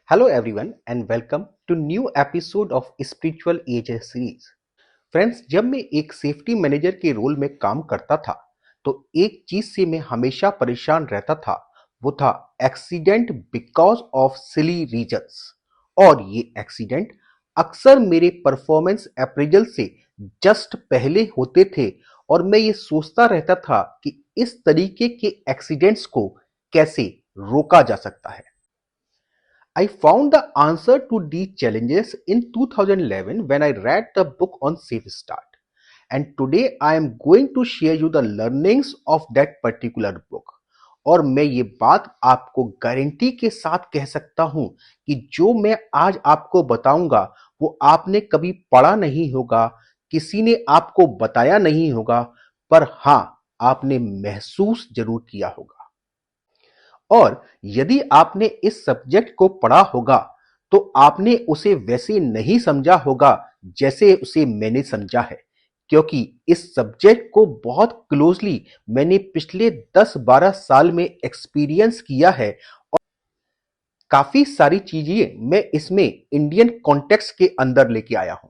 Hello everyone and welcome to new episode of Spiritual Ages series. Friends, जब मैं एक safety manager के role में काम करता था तो एक चीज से मैं हमेशा परेशान रहता था। वो था accident because of silly reasons. और ये एक्सीडेंट अक्सर मेरे परफॉर्मेंस अप्रेजल से जस्ट पहले होते थे और मैं ये सोचता रहता था कि इस तरीके के एक्सीडेंट्स को कैसे रोका जा सकता है। I found the answer to these challenges in 2011 when I read the book on Safe Start. And today I am going to share you the learnings of that particular book. और मैं ये बात आपको गारंटी के साथ कह सकता हूं कि जो मैं आज आपको बताऊंगा वो आपने कभी पढ़ा नहीं होगा, किसी ने आपको बताया नहीं होगा, पर हां, आपने महसूस जरूर किया होगा। और यदि आपने इस सब्जेक्ट को पढ़ा होगा तो आपने उसे वैसे नहीं समझा होगा जैसे उसे मैंने समझा है, क्योंकि इस सब्जेक्ट को बहुत क्लोजली मैंने पिछले 10-12 साल में एक्सपीरियंस किया है और काफी सारी चीजें मैं इसमें इंडियन कॉन्टेक्स्ट के अंदर लेके आया हूं।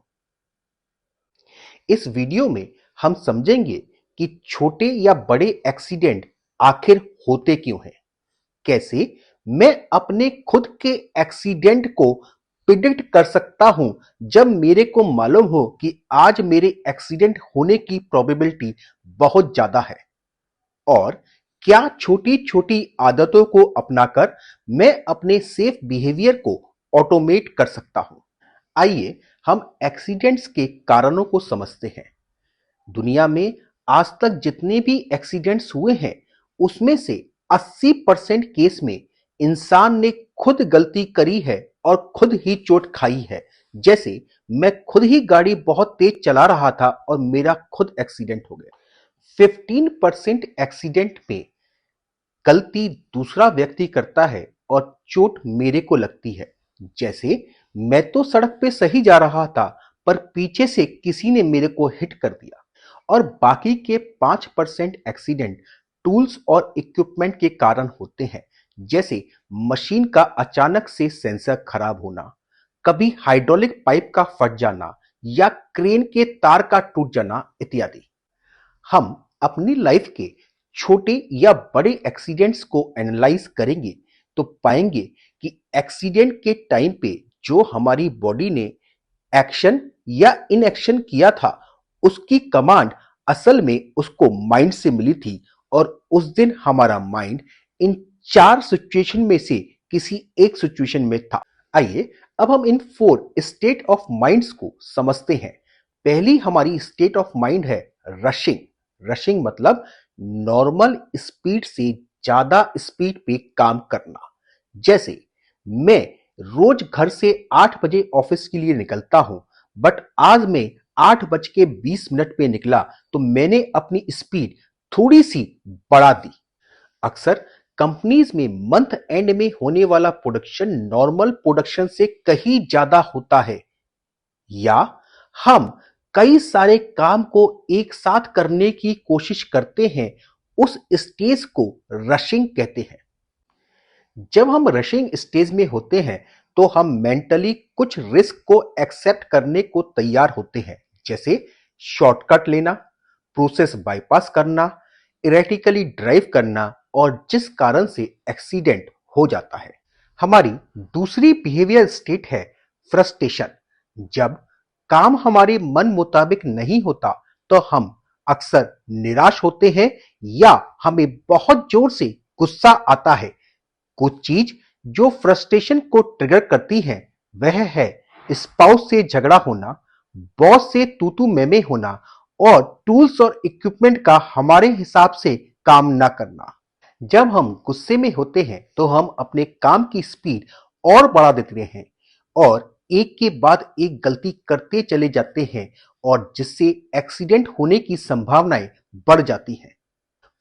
इस वीडियो में हम समझेंगे कि छोटे या बड़े एक्सीडेंट आखिर होते क्यों हैं, कैसे मैं अपने खुद के एक्सीडेंट को प्रिडिक्ट कर सकता हूं जब मेरे को मालूम हो कि आज मेरे एक्सीडेंट होने की प्रोबेबिलिटी बहुत ज्यादा है, और क्या छोटी छोटी आदतों को अपनाकर मैं अपने सेफ बिहेवियर को ऑटोमेट कर सकता हूं। आइए हम एक्सीडेंट्स के कारणों को समझते हैं। दुनिया में आज तक जितने भी एक्सीडेंट्स हुए हैं उसमें से 80% केस में इंसान ने खुद गलती करी है और खुद ही चोट खाई है। जैसे मैं खुद ही गाड़ी बहुत तेज चला रहा था और मेरा खुद एक्सीडेंट हो गया। 15% एक्सीडेंट में गलती दूसरा व्यक्ति करता है और चोट मेरे को लगती है। जैसे मैं तो सड़क पे सही जा रहा था पर पीछे से किसी ने मेरे को हिट कर दिया। और बाकी के 5% एक्सीडेंट टूल्स और इक्विपमेंट के कारण होते हैं, जैसे मशीन का अचानक से सेंसर खराब होना, कभी हाइड्रोलिक पाइप का फट जाना या क्रेन के तार का टूट जाना इत्यादि। हम अपनी लाइफ के छोटे या बड़े एक्सीडेंट्स को एनालाइज करेंगे तो पाएंगे कि एक्सीडेंट के टाइम पे जो हमारी बॉडी ने एक्शन या इनएक्शन किया था उसकी कमांड असल में उसको माइंड से मिली थी, और उस दिन हमारा माइंड इन 4 सिचुएशन में से किसी एक सिचुएशन में था। आइए अब हम इन 4 स्टेट ऑफ माइंड्स को समझते हैं। पहली हमारी स्टेट ऑफ माइंड है रशिंग। रशिंग मतलब नॉर्मल स्पीड से ज्यादा स्पीड पे काम करना। जैसे मैं रोज घर से 8 बजे ऑफिस के लिए निकलता हूं, बट आज मैं 8:20 पे निकला तो मैंने अपनी स्पीड थोड़ी सी बढ़ा दी। अक्सर कंपनीज में मंथ एंड में होने वाला प्रोडक्शन नॉर्मल प्रोडक्शन से कहीं ज्यादा होता है, या हम कई सारे काम को एक साथ करने की कोशिश करते हैं। उस स्टेज को रशिंग कहते हैं। जब हम रशिंग स्टेज में होते हैं तो हम मेंटली कुछ रिस्क को एक्सेप्ट करने को तैयार होते हैं, जैसे शॉर्टकट लेना, प्रोसेस बाईपास करना, इरेटिकली ड्राइव करना, और जिस कारण से एक्सीडेंट हो जाता है। हमारी दूसरी बिहेवियर स्टेट है फ्रस्ट्रेशन। जब काम हमारे मन मुताबिक नहीं होता तो हम अक्सर निराश होते हैं या हमें बहुत जोर से गुस्सा आता है। कुछ चीज जो फ्रस्ट्रेशन को ट्रिगर करती है वह है स्पाउस से झगड़ा होना, बॉस से तू मैं होना, और टूल्स और इक्विपमेंट का हमारे हिसाब से काम ना करना। जब हम गुस्से में होते हैं तो हम अपने काम की स्पीड और बढ़ा देते हैं और एक के बाद एक गलती करते चले जाते हैं, और जिससे एक्सीडेंट होने की संभावनाएं बढ़ जाती हैं।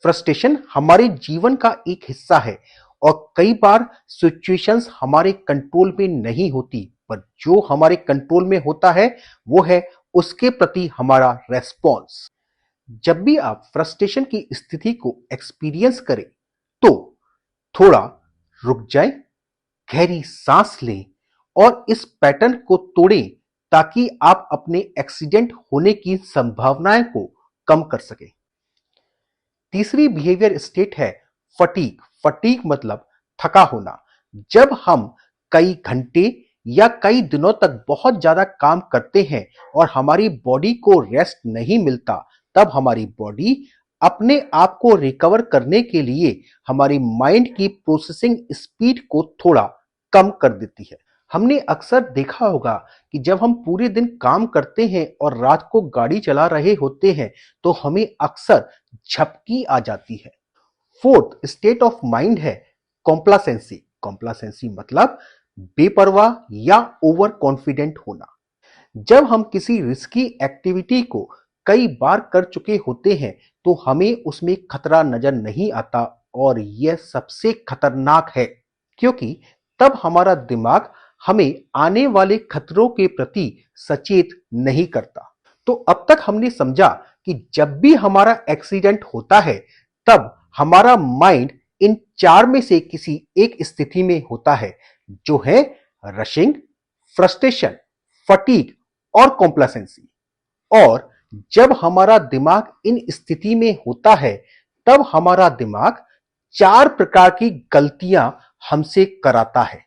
फ्रस्ट्रेशन हमारे जीवन का एक हिस्सा है और कई बार सिचुएशंस हमारे कंट्रोल में नहीं होती, पर जो हमारे कंट्रोल में होता है वो है उसके प्रति हमारा रेस्पॉन्स। जब भी आप फ्रस्ट्रेशन की स्थिति को एक्सपीरियंस करें तो थोड़ा रुक जाएं, गहरी सांस लें और इस पैटर्न को तोड़ें ताकि आप अपने एक्सीडेंट होने की संभावनाएं को कम कर सकें। तीसरी बिहेवियर स्टेट है फटीग। फटीग मतलब थका होना। जब हम कई घंटे या कई दिनों तक बहुत ज्यादा काम करते हैं और हमारी बॉडी को रेस्ट नहीं मिलता, तब हमारी बॉडी अपने आप को रिकवर करने के लिए हमारी माइंड की प्रोसेसिंग स्पीड को थोड़ा कम कर देती है। हमने अक्सर देखा होगा कि जब हम पूरे दिन काम करते हैं और रात को गाड़ी चला रहे होते हैं तो हमें अक्सर झपकी आ जाती है। फोर्थ स्टेट ऑफ माइंड है कॉम्प्लासेंसी। कॉम्प्लासेंसी मतलब बेपरवाह या ओवर कॉन्फिडेंट होना। जब हम किसी रिस्की एक्टिविटी को कई बार कर चुके होते हैं तो हमें उसमें खतरा नजर नहीं आता और यह सबसे खतरनाक है, क्योंकि तब हमारा दिमाग हमें आने वाले खतरों के प्रति सचेत नहीं करता। तो अब तक हमने समझा कि जब भी हमारा एक्सीडेंट होता है तब हमारा माइंड इन चार में से किसी एक स्थिति में होता है, जो है रशिंग, फ्रस्ट्रेशन, फटीग और कॉम्प्लासेंसी। और जब हमारा दिमाग इन स्थिति में होता है तब हमारा दिमाग चार प्रकार की गलतियां हमसे कराता है।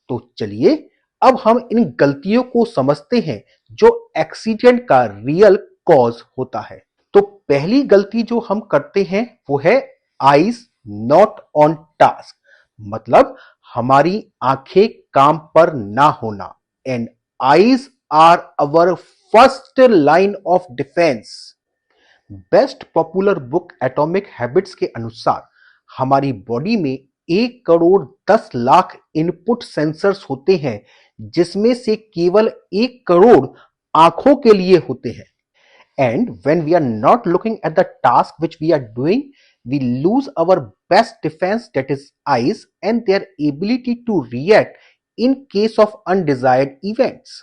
तो चलिए अब हम इन गलतियों को समझते हैं जो एक्सीडेंट का रियल कॉज होता है। तो पहली गलती जो हम करते हैं वो है आईज नॉट ऑन टास्क, मतलब हमारी आंखें काम पर ना होना। And eyes are our first line of defence. Best popular book atomic habits के अनुसार हमारी बॉडी में 1 करोड़ 10 लाख इनपुट सेंसर्स होते हैं, जिसमें से केवल 1 करोड़ आंखों के लिए होते हैं। And when we are not looking at the task which we are doing, we lose our best defense, that is eyes, and their ability to react in case of undesired events.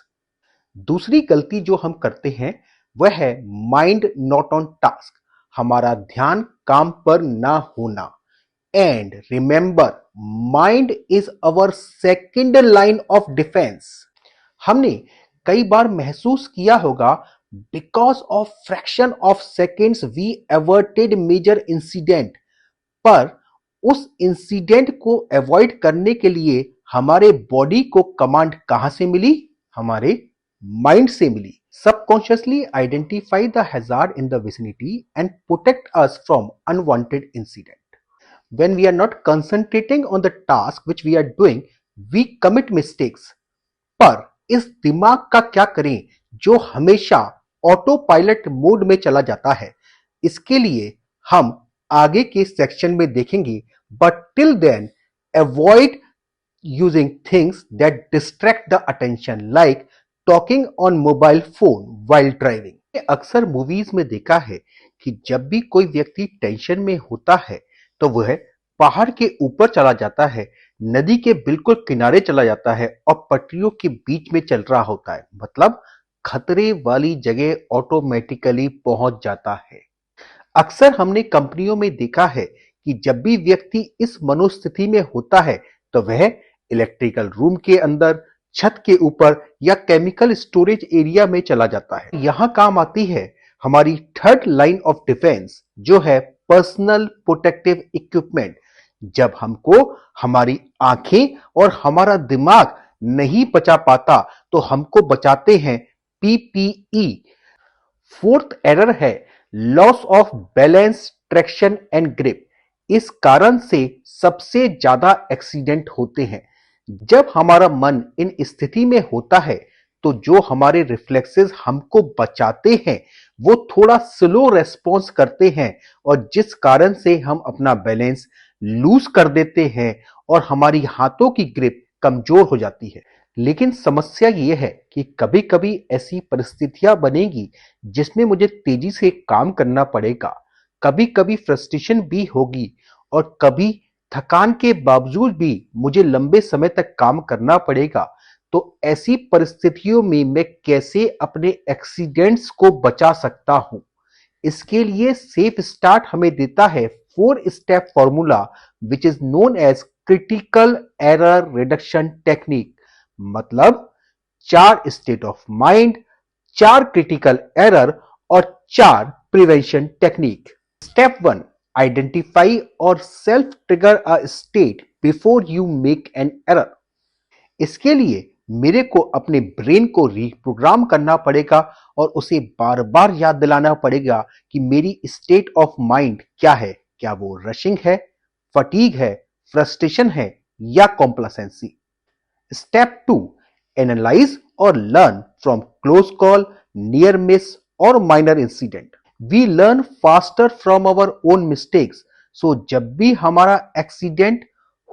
दूसरी गलती जो हम करते हैं वह है mind not on task, हमारा ध्यान काम पर ना होना। And remember, mind is our second line of defence. हमने कई बार महसूस किया होगा, because of fraction of seconds we averted major incident, पर उस इंसिडेंट को अवॉइड करने के लिए हमारे बॉडी को कमांड कहां से मिली? हमारे माइंड से मिली। Subconsciously identify the hazard in the vicinity and protect us from unwanted incident. When we are not concentrating on the task which we are doing, we commit mistakes. पर इस दिमाग का क्या करें जो हमेशा ऑटो पायलट मोड में चला जाता है? इसके लिए हम आगे के सेक्शन में देखेंगे, but till then avoid using things that distract the attention, like talking on mobile phone while driving. अक्सर मूवीज में देखा है कि जब भी कोई व्यक्ति टेंशन में होता है तो वह पहाड़ के ऊपर चला जाता है, नदी के बिल्कुल किनारे चला जाता है और पटरियों के बीच में चल रहा होता है, मतलब खतरे वाली जगह ऑटोमेटिकली पहुंच जाता है। अक्सर हमने कंपनियों में देखा है कि जब भी व्यक्ति इस मनोस्थिति में होता है तो वह इलेक्ट्रिकल रूम के अंदर, छत के ऊपर या केमिकल स्टोरेज एरिया में चला जाता है। यहां काम आती है हमारी थर्ड लाइन ऑफ डिफेंस, जो है पर्सनल प्रोटेक्टिव इक्विपमेंट। जब हमको हमारी आंखें और हमारा दिमाग नहीं बचा पाता तो हमको बचाते हैं पीपीई। फोर्थ एरर है loss of balance, traction and grip. इस कारण से सबसे ज्यादा एक्सीडेंट होते हैं। जब हमारा मन इन स्थिति में होता है तो जो हमारे रिफ्लेक्सेस हमको बचाते हैं वो थोड़ा स्लो रेस्पॉन्स करते हैं, और जिस कारण से हम अपना बैलेंस लूज कर देते हैं और हमारी हाथों की ग्रिप कमजोर हो जाती है। लेकिन समस्या यह है कि कभी कभी ऐसी परिस्थितियां बनेगी जिसमें मुझे तेजी से काम करना पड़ेगा, कभी कभी फ्रस्ट्रेशन भी होगी और कभी थकान के बावजूद भी मुझे लंबे समय तक काम करना पड़ेगा। तो ऐसी परिस्थितियों में मैं कैसे अपने एक्सीडेंट्स को बचा सकता हूं? इसके लिए सेफ स्टार्ट हमें देता है 4 step formula which is known as critical error reduction technique, मतलब 4 state of mind, 4 critical error और 4 प्रिवेंशन टेक्निक। स्टेप 1, आइडेंटिफाई और self trigger a state before you make an error. इसके लिए मेरे को अपने ब्रेन को रीप्रोग्राम करना पड़ेगा और उसे बार बार याद दिलाना पड़ेगा कि मेरी स्टेट ऑफ माइंड क्या है। क्या वो रशिंग है, फटीग है, फ्रस्ट्रेशन है या कॉम्प्लासेंसी। स्टेप 2, एनालाइज और learn from close call, near miss और minor incident. We learn faster from our own mistakes. So जब भी हमारा एक्सीडेंट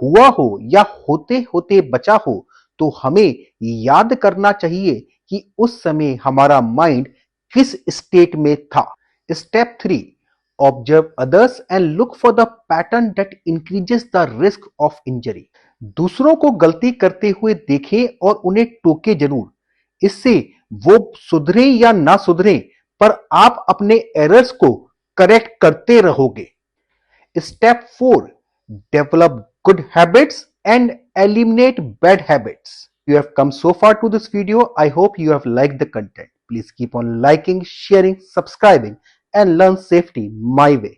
हुआ हो या होते होते बचा हो, तो हमें याद करना चाहिए कि उस समय हमारा माइंड किस स्टेट में था। Step 3, observe others and look for the pattern that increases the risk of injury. दूसरों को गलती करते हुए देखें और उन्हें टोके जरूर। इससे वो सुधरे या ना सुधरे, पर आप अपने एरर्स को करेक्ट करते रहोगे। Step 4, develop good habits and eliminate bad habits. You have come so far to this video. I hope you have liked the content. Please keep on liking, sharing, subscribing, and learn safety my way.